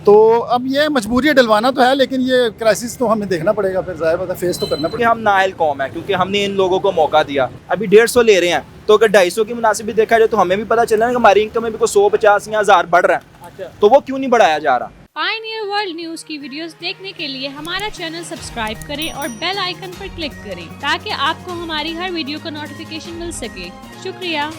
तो अब ये मजबूरी है, डलवाना तो है, लेकिन ये क्राइसिस तो हमें देखना पड़ेगा, फिर जाहिर बात है फेस तो करना कि पड़ेगा। हम नाअहल कौम है, क्योंकि हमने इन लोगों को मौका दिया। अभी 150 ले रहे हैं, तो अगर 250 की मुनासिब भी देखा जाए तो हमें भी पता चला कि हमारी इनकम में भी कोई 150 या 1000 बढ़ रहा है। अच्छा, तो वो क्यों नहीं बढ़ाया जा रहा? पायनियर वर्ल्ड न्यूज की वीडियोस देखने के लिए हमारा चैनल सब्सक्राइब करें और बेल आइकन पर क्लिक करें ताकि आपको हमारी हर वीडियो का नोटिफिकेशन मिल सके। शुक्रिया।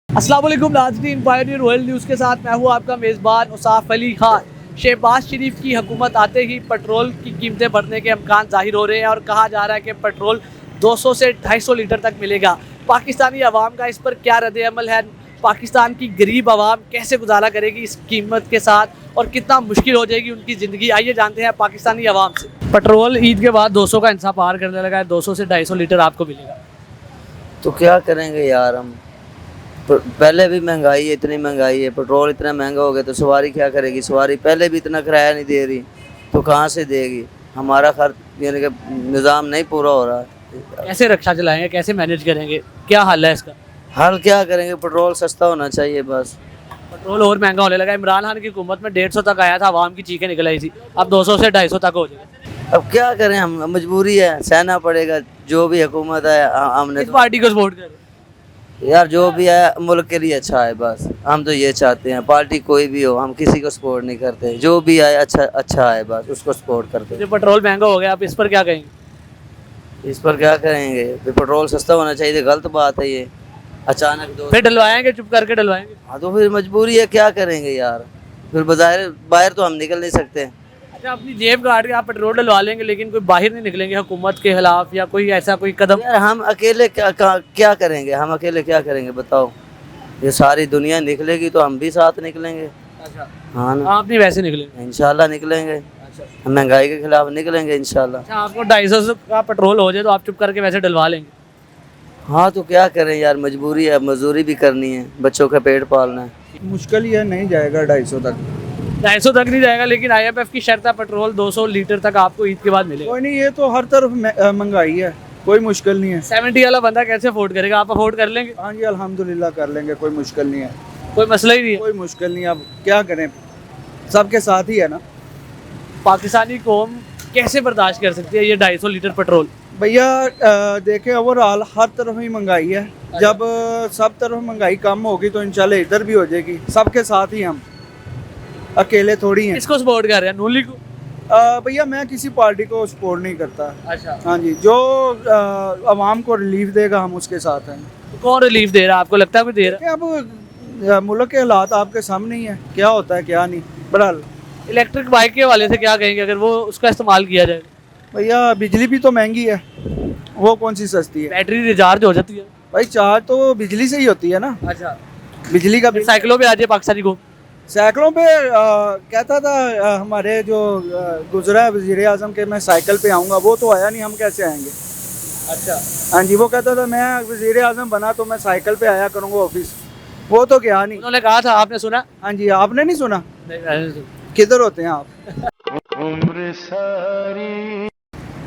अस्सलाम वालेकुम नाज़रीन, पायनियर वर्ल्ड न्यूज़ के साथ मैं हूँ आपका मेज़बान उसाफ अली खान। शहबाज शरीफ की हुकूमत आते ही पेट्रोल की कीमतें बढ़ने के इम्कान जाहिर हो रहे हैं और कहा जा रहा है कि पेट्रोल 200 से 250 लीटर तक मिलेगा। पाकिस्तानी अवाम का इस पर क्या रद्द-ए-अमल है? पाकिस्तान की गरीब आवाम कैसे गुजारा करेगी इस कीमत के साथ और कितना मुश्किल हो जाएगी उनकी ज़िंदगी? आइए जानते हैं पाकिस्तानी अवाम से। पेट्रोल ईद के बाद 200 का इंसाफ पार करने लगा है, 200 से 250 लीटर आपको मिलेगा। तो क्या करेंगे यार हम? पहले भी महंगाई है, इतनी महंगाई है, पेट्रोल इतना महंगा हो गया तो सवारी क्या करेगी? सवारी पहले भी इतना किराया नहीं दे रही तो कहाँ से देगी? हमारा खर्च यानी कि निज़ाम नहीं पूरा हो रहा है। कैसे रक्षा चलाएंगे, कैसे मैनेज करेंगे, क्या हल है इसका? हल क्या करेंगे? पेट्रोल सस्ता होना चाहिए बस। पेट्रोल और महंगा होने लगा। इमरान खान की हुकूमत में 150 तक आया था, आवाम की चीखें निकल आई थी, अब 200 से 250 तक हो जाएगा। अब क्या करें हम? मजबूरी है, सहना पड़ेगा। जो भी हुकूमत है हमने इस पार्टी को सपोर्ट करें। यार जो भी है मुल्क के लिए अच्छा है, बस हम तो ये चाहते हैं। पार्टी कोई भी हो, हम किसी को सपोर्ट नहीं करते। जो भी आए अच्छा है, बस उसको सपोर्ट करते हैं। जो पेट्रोल महंगा हो गया, आप इस पर क्या कहेंगे? इस पर क्या करेंगे? पेट्रोल सस्ता होना चाहिए, गलत बात है ये। अचानक फिर डलवाएंगे, चुप करके डलवाएंगे। हाँ तो फिर मजबूरी है, क्या करेंगे यार? फिर बाहर तो हम निकल नहीं सकते। अच्छा, अपनी जेब काट के आप पेट्रोल डलवा लेंगे लेकिन कोई बाहर नहीं निकलेंगे हुकूमत के खिलाफ या कोई ऐसा कोई कदम? यार हम अकेले क्या करेंगे? हम अकेले क्या करेंगे बताओ? ये सारी दुनिया निकलेगी तो हम भी साथ निकलेंगे। अच्छा, हाँ ना, आप नहीं वैसे निकलेंगे? इंशाल्लाह निकलेंगे। अच्छा, हम महंगाई के खिलाफ निकलेंगे इंशाल्लाह। अच्छा, आपको 250 का पेट्रोल हो जाए तो आप चुप करके वैसे डलवा लेंगे? हाँ तो क्या करें यार, मजबूरी है, मजदूरी भी करनी है, बच्चों का पेट पालना है। मुश्किल ही है, नहीं जाएगा 250 तक। 250 तक नहीं जाएगा, लेकिन IMF की शर्त है पेट्रोल 200 लीटर तक आपको ईद के बाद मिलेगा। कोई नहीं, ये तो हर तरफ महंगाई है, कोई मुश्किल नहीं है। 70 वाला बंदा कैसे अफोर्ड करेगा? आप अफोर्ड कर लेंगे? हाँ जी, अल्हम्दुलिल्लाह कर लेंगे, कोई मुश्किल नहीं है। कोई मसला ही नहीं है। कोई मुश्किल नहीं है, अब क्या करें, सबके साथ ही है ना। पाकिस्तानी कौम कैसे बर्दाश्त कर सकती है ये 250 लीटर पेट्रोल? भैया देखें, ओवरऑल हर तरफ ही महंगाई है। जब सब तरफ महंगाई कम होगी तो इंशाल्लाह इधर भी हो जाएगी। सबके साथ ही हम, अकेले थोड़ी हैं। किसको सपोर्ट कर रहे हैं? नूली को? भैया मैं किसी पार्टी को सपोर्ट नहीं करता। अच्छा, हाँ जी, जो आवाम को रिलीफ देगा हम उसके साथ हैं। तो कौन रिलीफ दे रहा है? आपको लगता है कोई दे रहा है? अब मुल्क के हालात आपके सामने ही है, क्या होता है क्या नहीं। बहरहाल इलेक्ट्रिक बाइक के हवाले से क्या कहेंगे अगर वो उसका इस्तेमाल किया जाए? भैया बिजली भी तो महंगी है, वो कौन सी सस्ती है? बैटरी रिचार्ज हो जाती है। भाई चार्ज तो बिजली से ही होती है ना। अच्छा, बिजली का फिर साइकिलों पे आ जाए पाकिस्तानी को। साइकिलों पे कहता था हमारे जो गुजरा है वज़ीर आज़म के, मैं साइकिल पे आऊँगा, वो तो आया नहीं, हम कैसे आएंगे? अच्छा, हाँ जी, वो कहता था मैं वज़ीर आज़म बना तो मैं साइकिल पे आया करूँगा ऑफिस, वो तो गया नहीं। उन्होंने कहा था, आपने सुना? हाँ जी, आपने नहीं सुना? नहीं, मैंने नहीं सुना। किधर होते हैं आप?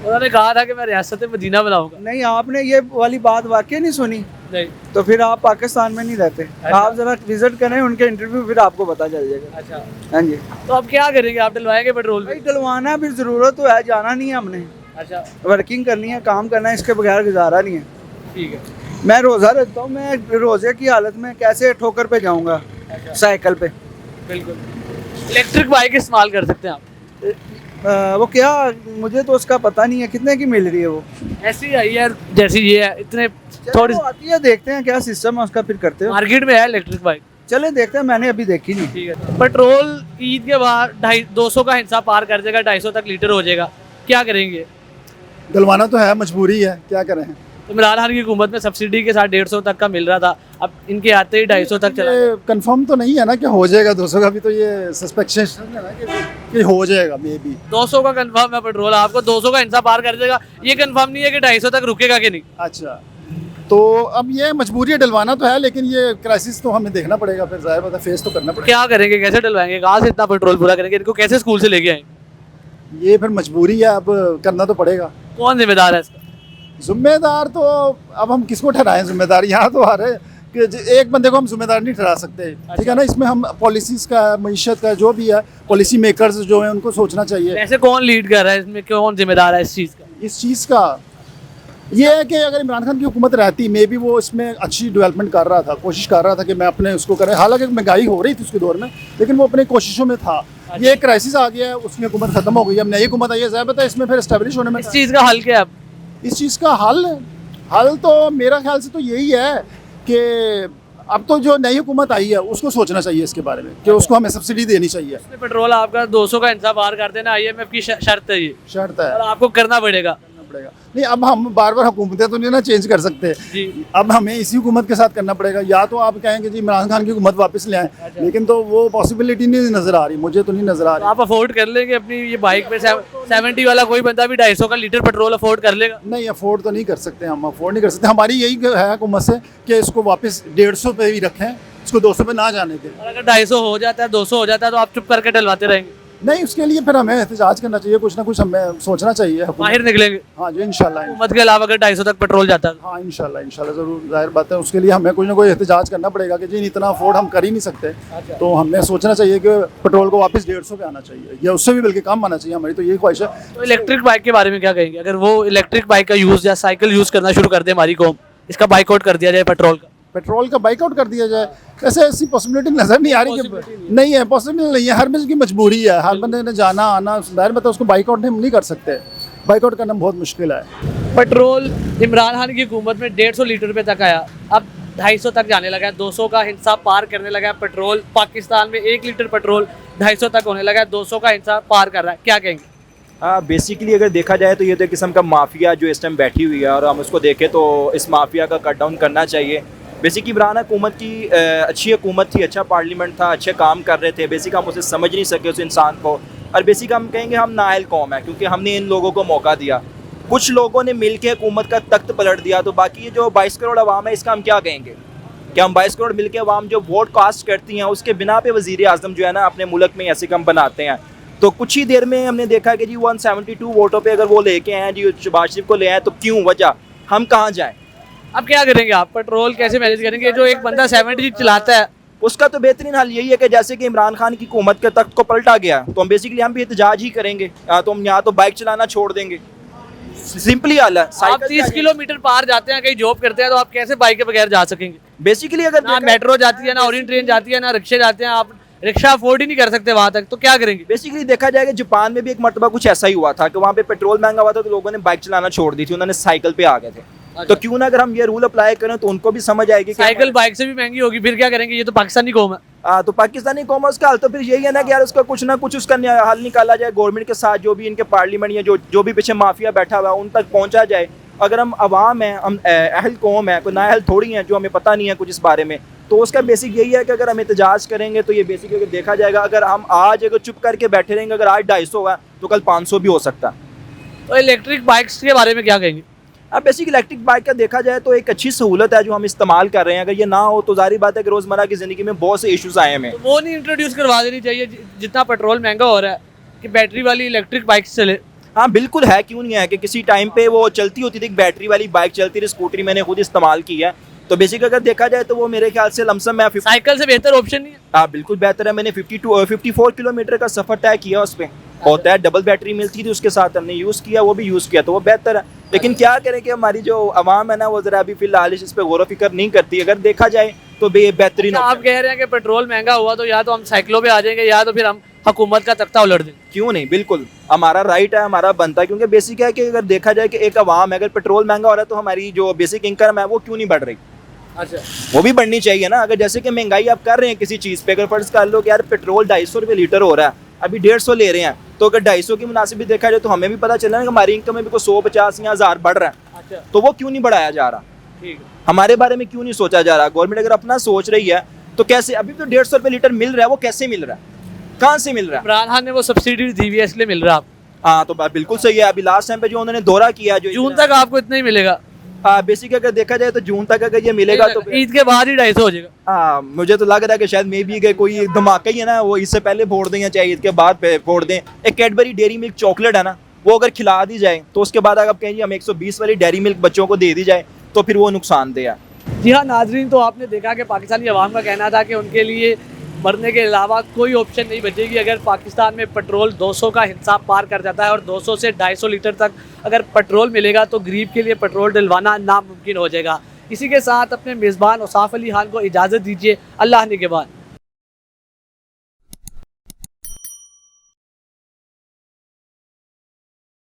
उन्होंने कहा था कि मैं रियासत मदीना बनाऊंगा। नहीं, आपने ये वाली बात वाकई नहीं सुनी? नहीं। तो फिर आप पाकिस्तान में नहीं रहते। अच्छा। आप जरा विजिट करें उनके इंटरव्यू, फिर आपको पता चल जाएगा। अच्छा, हाँ जी, तो अब क्या करेंगे? आप डलवाएंगे पेट्रोल? भाई डलवाना भी जरूरत तो है, जाना नहीं है हमने, अच्छा, वर्किंग करनी है, काम करना है, इसके बगैर गुजारा नहीं है। ठीक है। मैं रोज़ा रखता हूँ, मैं रोज़े की हालत में कैसे ठोकर पे जाऊँगा अच्छा, साइकिल पे? बिल्कुल। इलेक्ट्रिक बाइक इस्तेमाल कर सकते हैं आप? वो क्या, मुझे तो उसका पता नहीं है कितने की मिल रही है। वो ऐसी है यार, जैसी ये है, इतने थोड़ी चलो, आती है, देखते हैं क्या सिस्टम है उसका, फिर करते हैं। मार्केट में है इलेक्ट्रिक बाइक। चले देखते हैं, मैंने अभी देखी नहीं। ठीक है। पेट्रोल ईद के बाद 200 का हिस्सा पार कर जाएगा, 250 तक लीटर हो जाएगा, क्या करेंगे? डलवाना तो है, मजबूरी है, क्या करें। इमरान खान की हुकूमत में सब्सिडी के साथ 150 तक का मिल रहा था, अब इनके आते ही 250 तक चला गया। कंफर्म तो नहीं है ना कि हो जाएगा 200 का भी, तो ये सस्पेक्शन है ना कि हो जाएगा मे बी। 200 का कंफर्म है पेट्रोल, आपको 200 का हिस्सा पार कर देगा, ये कंफर्म नहीं है कि 250 तक रुकेगा कि नहीं। अच्छा, तो अब ये मजबूरी है, डलवाना तो है, लेकिन ये क्राइसिस तो हमें देखना पड़ेगा, फिर जाहिर बात है फेस तो करना पड़ेगा। क्या करेंगे? कैसे डलवाएंगे? कहाँ से इतना पेट्रोल पूरा करेंगे? इनको कैसे स्कूल से लेके आएंगे? ये फिर मजबूरी है, अब करना तो पड़ेगा। कौन जिम्मेदार है इसका? जिम्मेदार तो अब हम किसको ठहराएं जिम्मेदार? यहाँ तो हर कि एक बंदे को हम जिम्मेदार नहीं ठहरा सकते, ठीक है ना। इसमें हम पॉलिसीज़ का, मीशत का, जो भी है पॉलिसी मेकर्स जो हैं उनको सोचना चाहिए। ऐसे कौन लीड कर रहा है इसमें, कौन जिम्मेदार है इस चीज़ का? इस चीज़ का ये है कि अगर इमरान खान की हुकूमत रहती, मे बी वो इसमें अच्छी डेवलपमेंट कर रहा था, कोशिश कर रहा था कि मैं अपने उसको करें। हालांकि महंगाई हो रही थी उसके दौर में, लेकिन वो अपनी कोशिशों में था। ये एक क्राइसिस आ गया है, उसकी हुकूमत खत्म हो गई, अब नई हुकूमत आई है, ज़ाहिर बात है इसमें फिर एस्टेब्लिश होने में इस चीज़ का हल क्या है अब? इस चीज़ का हल तो मेरा ख्याल से तो यही है कि अब तो जो नई हुकूमत आई है उसको सोचना चाहिए इसके बारे में कि उसको हमें सब्सिडी देनी चाहिए। पेट्रोल आपका 200 का इंसाफ बाहर कर देना IMF की शर्त है ये, शर्त है, और आपको करना पड़ेगा। नहीं अब हम बार बार हुकूमतें तो नहीं ना चेंज कर सकते जी। अब हमें इसी हुकूमत के साथ करना पड़ेगा। या तो आप कहेंगे जी इमरान खान की हुकूमत वापस ले आएं, लेकिन तो वो पॉसिबिलिटी नहीं नज़र आ रही, मुझे तो नहीं नज़र आ तो रही। आप अफोर्ड कर लेंगे अपनी ये बाइक पे 70 वाला कोई बंदा भी 250 का लीटर पेट्रोल अफोर्ड कर लेगा? नहीं, अफोर्ड तो नहीं कर सकते, हम अफोर्ड नहीं कर सकते। हमारी यही है हुकूमत से कि इसको वापस 150 पे ही रखें, इसको 200 पे ना जाने दें। और अगर 250 हो जाता है, 200 हो जाता है, तो आप चुप करके डलवाते रहेंगे? नहीं, उसके लिए फिर हमें एहतजाज करना चाहिए, कुछ ना कुछ हमें सोचना चाहिए हुकूमत। बाहर निकलेंगे हाँ जी, इंशाल्लाह। हुकूमत के अलावा अगर 250 तक पेट्रोल जाता है? हाँ इंशाल्लाह ज़रूर, जाहिर बात है उसके लिए हमें कुछ ना कोई एहतजाज करना पड़ेगा कि जी इतना अफोर्ड हम कर ही नहीं सकते। तो हमें सोचना चाहिए कि पेट्रोल को वापस 150 पे आना चाहिए, या उससे भी बल्कि कम आना चाहिए, हमारी तो यही ख्वाहिश है। तो इलेक्ट्रिक बाइक के बारे में क्या कहेंगे? अगर वो इलेक्ट्रिक बाइक का यूज़ या साइकिल यूज़ करना शुरू कर दे हमारी कौम, इसका बाइकआउट कर दिया जाए पेट्रोल का बाइकआउट कर दिया जाए, ऐसे ऐसी पॉसिबिलिटी नज़र नहीं आ रही कि नहीं है, पॉसिबल नहीं है। हर बंदे की मजबूरी है, हर बंदे ने जाना आना, जाहिर बात है उसको बाइकआउट हम नहीं कर सकते, बाइकआउट करना बहुत मुश्किल है। पेट्रोल इमरान खान की हुकूमत में 150 लीटर पे तक आया, अब 250 तक जाने लगा है, 200 का हिस्सा पार करने लगा है पेट्रोल। पाकिस्तान में 1 लीटर पेट्रोल 250 तक होने लगा है, 200 का हिस्सा पार कर रहा है, क्या कहेंगे? बेसिकली अगर देखा जाए तो ये तो एक किस्म का माफिया जो इस टाइम बैठी हुई है, और हम उसको देखें तो इस माफिया का कट डाउन करना चाहिए। बेसिक इमरान हुकूमत की अच्छी हुकूमत थी, अच्छा पार्लियामेंट था, अच्छे काम कर रहे थे। बेसिक हम उसे समझ नहीं सके उस इंसान को, और बेसिक हम कहेंगे हम नाअहल कौम है, क्योंकि हमने इन लोगों को मौका दिया। कुछ लोगों ने मिल के हुकूमत का तख्त पलट दिया, तो बाकी ये जो 22 करोड़ अवाम है इसका हम क्या कहेंगे? कि हम 22 करोड़ मिल के अवाम जो वोट कास्ट करती हैं उसके बिना पे वज़ीर आज़म जो है ना अपने मुल्क में ऐसे कम बनाते हैं। तो कुछ ही देर में हमने देखा कि जी 172 वोटों पे अगर वो लेके आए जी शहबाज शरीफ को ले आए, तो क्यों, वजह, हम कहाँ जाएँ? अब क्या करेंगे आप? पेट्रोल कैसे मैनेज करेंगे? जो एक बंदा 70 चलाता है, उसका तो बेहतरीन हल यही है कि जैसे कि इमरान खान की हुकूमत के तख्त को पलटा गया, तो हम बेसिकली हम भी एहतजाज ही करेंगे। तो हम यहाँ तो बाइक चलाना छोड़ देंगे, सिंपली हाल है। आप 30 किलोमीटर पार जाते हैं, कहीं जॉब करते हैं, तो आप कैसे बाइक के बगैर जा सकेंगे? बेसिकली अगर ना मेट्रो जाती है, ना ओरिएंट ट्रेन जाती है, ना रिक्शे जाते हैं, आप रिक्शा अफोर्ड ही नहीं कर सकते वहाँ तक, तो क्या करेंगे? बेसिकली देखा जाएगा जापान में भी एक मरतबा कुछ ऐसा ही हुआ था कि वहाँ पे पेट्रोल महंगा हुआ था, तो लोगों ने बाइक चलाना छोड़ दी थी, उन्होंने साइकिल पे आ गए थे। तो क्यों ना अगर हम ये रूल अप्लाई करें तो उनको भी समझ आएगी कि साइकिल बाइक से भी महंगी होगी, फिर क्या करेंगे? ये तो पाकिस्तानी कौम है। तो पाकिस्तानी कौम उसका हल तो फिर यही है ना कि यार उसका कुछ ना कुछ उसका हल निकाला जाए, गवर्नमेंट के साथ जो भी इनके पार्लियामेंट या जो भी पीछे माफिया बैठा हुआ है उन तक पहुंचा जाए। अगर हम अवाम हैं, हम अहल कौम है, कोई नाअहल थोड़ी हैं जो हमें पता नहीं है कुछ इस बारे में, तो उसका बेसिक यही है कि अगर हम एहतजाज करेंगे तो ये बेसिक अगर देखा जाएगा, अगर हम आज अगर चुप करके बैठे रहेंगे, अगर आज 250 हुआ तो कल 500 भी हो सकता। तो इलेक्ट्रिक बाइक्स के बारे में क्या कहेंगे? अब बेसिक इलेक्ट्रिक बाइक का देखा जाए तो एक अच्छी सहूलत है जो हम इस्तेमाल कर रहे हैं। अगर ये ना हो तो जाहिर बात है कि रोज़मर्रा की ज़िंदगी में बहुत से इश्यूज़ आए हैं। तो वो नहीं इंट्रोड्यूस करवा देनी चाहिए जितना पेट्रोल महंगा हो रहा है, कि बैटरी वाली इलेक्ट्रिक बाइक चले? हाँ बिल्कुल है, क्यों नहीं है कि किसी टाइम पे वो चलती होती थी, बैटरी वाली बाइक चलती थी, स्कूटरी मैंने खुद इस्तेमाल की है। तो बेसिक अगर देखा जाए तो वो मेरे ख्याल से लमसम है साइकिल से बेहतर ऑप्शन नहीं है। हाँ बिल्कुल बेहतर है। मैंने 54 किलोमीटर का सफ़र तय किया उस पर, होता है डबल बैटरी मिलती थी उसके साथ, हमने यूज़ किया, वो भी यूज़ किया, तो वो बेहतर है। लेकिन क्या करें कि हमारी जो आवाम है ना वो ज़रा अभी फिलहाल इस पर गौर फिक्र नहीं करती। अगर देखा जाए तो बेहतरीन। आप कह रहे हैं कि पेट्रोल महंगा हुआ तो या तो हम साइकिलों पे आ जाएंगे, या तो फिर हम हुकूमत का तख्ता उलट देंगे। क्यों नहीं, बिल्कुल हमारा राइट है, हमारा बनता है, क्योंकि बेसिक है कि अगर देखा जाए कि एक आवाम है, अगर पेट्रोल महंगा हो रहा है तो हमारी जो बेसिक इनकम है वो क्यों नहीं बढ़ रही? अच्छा, वो भी बढ़नी चाहिए ना। अगर जैसे कि महंगाई आप कर रहे हैं किसी चीज़ पे, अगर फर्ज कर लो कि यार पेट्रोल 250 रुपये लीटर हो रहा है, अभी 150 ले रहे हैं, तो अगर 250 की मुनासिब भी देखा जाए तो हमें भी पता चला ना कि हमारी इनकम में भी कोई 100, 50 या 1000 बढ़ रहा है। अच्छा, तो वो क्यों नहीं बढ़ाया जा रहा? ठीक है। हमारे बारे में क्यों नहीं सोचा जा रहा? गवर्नमेंट अगर अपना सोच रही है तो कैसे? अभी तो 150 रुपये लीटर मिल रहा है, वो कैसे मिल रहा है, कहाँ से मिल रहा है? इमरान खान ने वो सब्सिडी दी हुई है इसलिए मिल रहा है। हाँ तो बात बिल्कुल सही है। अभी लास्ट टाइम पे जो उन्होंने दौरा किया, जो जून तक आपको इतना ही मिलेगा। बेसिक अगर देखा जाए तो जून तक अगर ये मिलेगा तो ईद के बाद ही 250 हो जाएगा। हाँ मुझे तो लग रहा है कि शायद मे भी कोई धमाका ही है ना, वो इससे पहले फोड़ दें या चाहे ईद के बाद फोड़ दें। एक कैडबरी डेयरी मिल्क चॉकलेट है ना, वो अगर खिला दी जाए तो उसके बाद अगर आप कहेंगे हम 120 वाली डेयरी मिल्क बच्चों को दे दी जाए तो फिर वो नुकसानदेह है। जी हाँ नाजरीन, तो आपने देखा कि पाकिस्तानी अवाम का कहना था कि उनके लिए मरने के अलावा कोई ऑप्शन नहीं बचेगी अगर पाकिस्तान में पेट्रोल 200 का हिसाब पार कर जाता है और 200 से 250 लीटर तक अगर पेट्रोल मिलेगा तो गरीब के लिए पेट्रोल डलवाना नामुमकिन हो जाएगा। इसी के साथ अपने मेज़बान औसाफ अली खान को इजाज़त दीजिए। अल्लाह निगहबान।